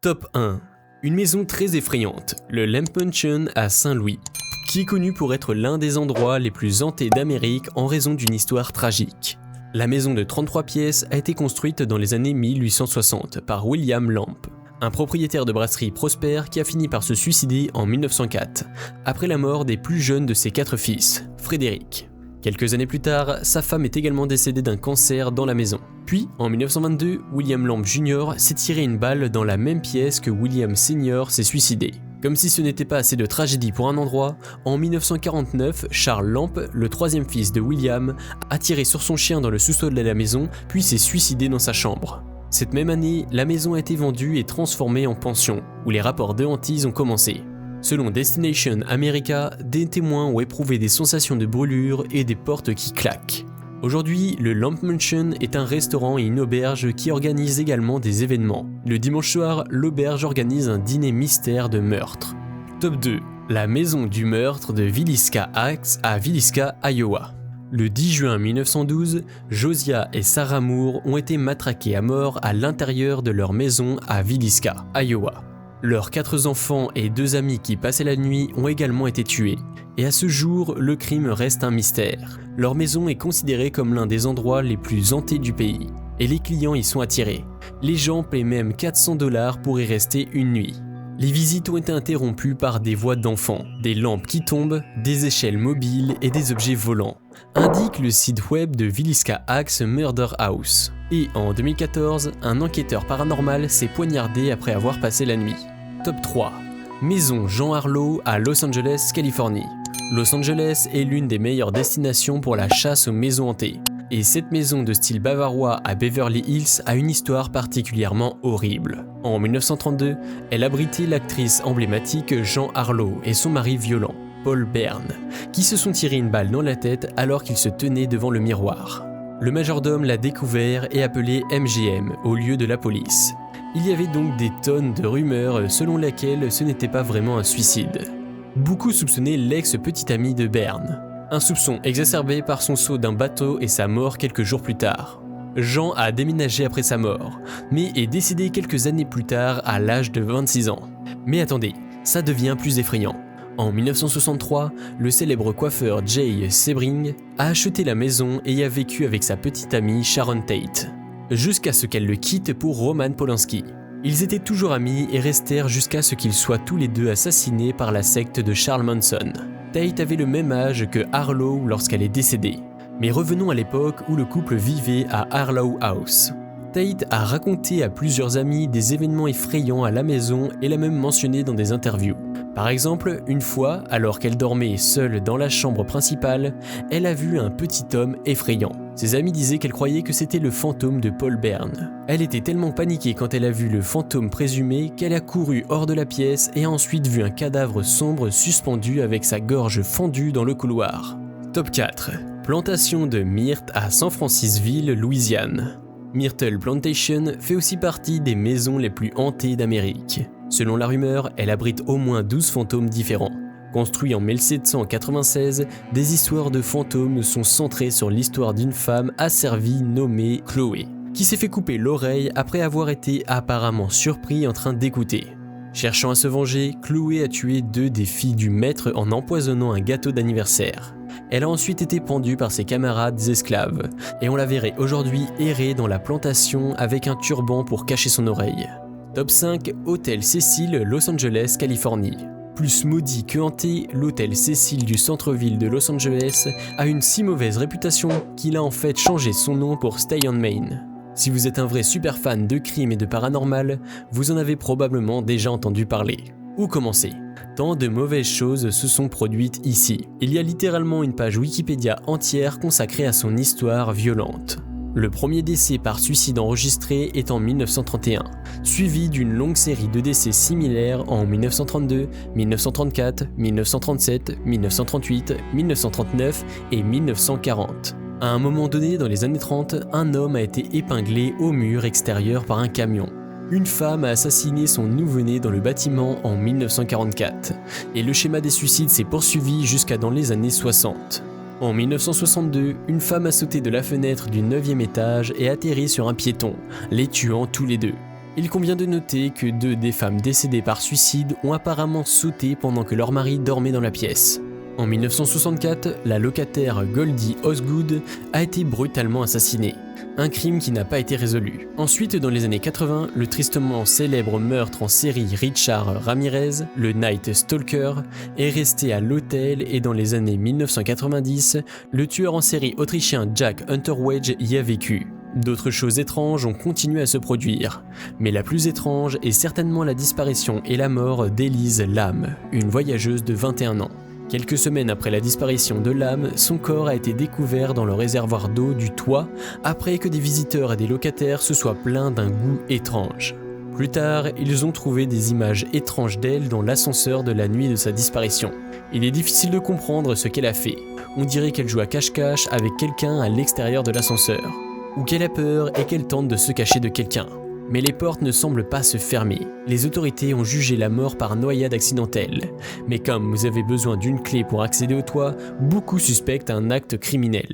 Top 1. Une maison très effrayante, le Lamp Mansion à Saint-Louis, qui est connu pour être l'un des endroits les plus hantés d'Amérique en raison d'une histoire tragique. La maison de 33 pièces a été construite dans les années 1860 par William Lamp, un propriétaire de brasserie prospère qui a fini par se suicider en 1904, après la mort des plus jeunes de ses 4 fils, Frédéric. Quelques années plus tard, sa femme est également décédée d'un cancer dans la maison. Puis, en 1922, William Lamp Jr. s'est tiré une balle dans la même pièce que William Sr. s'est suicidé. Comme si ce n'était pas assez de tragédie pour un endroit, en 1949, Charles Lamp, le troisième fils de William, a tiré sur son chien dans le sous-sol de la maison, puis s'est suicidé dans sa chambre. Cette même année, la maison a été vendue et transformée en pension, où les rapports de hantise ont commencé. Selon Destination America, des témoins ont éprouvé des sensations de brûlure et des portes qui claquent. Aujourd'hui, le Lamp Mansion est un restaurant et une auberge qui organise également des événements. Le dimanche soir, l'auberge organise un dîner mystère de meurtre. Top 2. La maison du meurtre de Villisca Heights à Villisca, Iowa. Le 10 juin 1912, Josiah et Sarah Moore ont été matraqués à mort à l'intérieur de leur maison à Villisca, Iowa. Leurs 4 enfants et 2 amis qui passaient la nuit ont également été tués. Et à ce jour, le crime reste un mystère. Leur maison est considérée comme l'un des endroits les plus hantés du pays. Et les clients y sont attirés. Les gens paient même $400 pour y rester une nuit. Les visites ont été interrompues par des voix d'enfants, des lampes qui tombent, des échelles mobiles et des objets volants, indique le site web de Villisca Heights Murder House. Et en 2014, un enquêteur paranormal s'est poignardé après avoir passé la nuit. Top 3. Maison Jean Harlow à Los Angeles, Californie. Los Angeles est l'une des meilleures destinations pour la chasse aux maisons hantées. Et cette maison de style bavarois à Beverly Hills a une histoire particulièrement horrible. En 1932, elle abritait l'actrice emblématique Jean Harlow et son mari violent, Paul Bern, qui se sont tirés une balle dans la tête alors qu'ils se tenaient devant le miroir. Le majordome l'a découvert et appelé MGM au lieu de la police. Il y avait donc des tonnes de rumeurs selon lesquelles ce n'était pas vraiment un suicide. Beaucoup soupçonnaient l'ex-petit ami de Bern. Un soupçon exacerbé par son saut d'un bateau et sa mort quelques jours plus tard. Jean a déménagé après sa mort, mais est décédé quelques années plus tard à l'âge de 26 ans. Mais attendez, ça devient plus effrayant. En 1963, le célèbre coiffeur Jay Sebring a acheté la maison et y a vécu avec sa petite amie Sharon Tate, jusqu'à ce qu'elle le quitte pour Roman Polanski. Ils étaient toujours amis et restèrent jusqu'à ce qu'ils soient tous les deux assassinés par la secte de Charles Manson. Tate avait le même âge que Harlow lorsqu'elle est décédée. Mais revenons à l'époque où le couple vivait à Harlow House. Tate a raconté à plusieurs amis des événements effrayants à la maison et l'a même mentionné dans des interviews. Par exemple, une fois, alors qu'elle dormait seule dans la chambre principale, elle a vu un petit homme effrayant. Ses amis disaient qu'elle croyait que c'était le fantôme de Paul Bern. Elle était tellement paniquée quand elle a vu le fantôme présumé qu'elle a couru hors de la pièce et a ensuite vu un cadavre sombre suspendu avec sa gorge fendue dans le couloir. Top 4. Plantation de myrte à San Francisville, Louisiane. Myrtle Plantation fait aussi partie des maisons les plus hantées d'Amérique. Selon la rumeur, elle abrite au moins 12 fantômes différents. Construit en 1796, des histoires de fantômes sont centrées sur l'histoire d'une femme asservie nommée Chloé, qui s'est fait couper l'oreille après avoir été apparemment surpris en train d'écouter. Cherchant à se venger, Chloé a tué 2 des filles du maître en empoisonnant un gâteau d'anniversaire. Elle a ensuite été pendue par ses camarades esclaves, et on la verrait aujourd'hui errer dans la plantation avec un turban pour cacher son oreille. Top 5. Hôtel Cecil, Los Angeles, Californie. Plus maudit que hanté, l'hôtel Cecil du centre-ville de Los Angeles a une si mauvaise réputation qu'il a en fait changé son nom pour Stay on Main. Si vous êtes un vrai super fan de crime et de paranormal, vous en avez probablement déjà entendu parler. Où commencer ? Tant de mauvaises choses se sont produites ici. Il y a littéralement une page Wikipédia entière consacrée à son histoire violente. Le premier décès par suicide enregistré est en 1931, suivi d'une longue série de décès similaires en 1932, 1934, 1937, 1938, 1939 et 1940. À un moment donné dans les années 30, un homme a été épinglé au mur extérieur par un camion. Une femme a assassiné son nouveau-né dans le bâtiment en 1944, et le schéma des suicides s'est poursuivi jusqu'à dans les années 60. En 1962, une femme a sauté de la fenêtre du 9e étage et atterri sur un piéton, les tuant tous les deux. Il convient de noter que 2 des femmes décédées par suicide ont apparemment sauté pendant que leur mari dormait dans la pièce. En 1964, la locataire Goldie Osgood a été brutalement assassinée, un crime qui n'a pas été résolu. Ensuite, dans les années 80, le tristement célèbre meurtre en série Richard Ramirez, le Night Stalker, est resté à l'hôtel et dans les années 1990, le tueur en série autrichien Jack Unterweger y a vécu. D'autres choses étranges ont continué à se produire, mais la plus étrange est certainement la disparition et la mort d'Elise Lam, une voyageuse de 21 ans. Quelques semaines après la disparition de Lam, son corps a été découvert dans le réservoir d'eau du toit après que des visiteurs et des locataires se soient plaints d'un goût étrange. Plus tard, ils ont trouvé des images étranges d'elle dans l'ascenseur de la nuit de sa disparition. Il est difficile de comprendre ce qu'elle a fait. On dirait qu'elle joue à cache-cache avec quelqu'un à l'extérieur de l'ascenseur, ou qu'elle a peur et qu'elle tente de se cacher de quelqu'un. Mais les portes ne semblent pas se fermer. Les autorités ont jugé la mort par noyade accidentelle. Mais comme vous avez besoin d'une clé pour accéder au toit, beaucoup suspectent un acte criminel.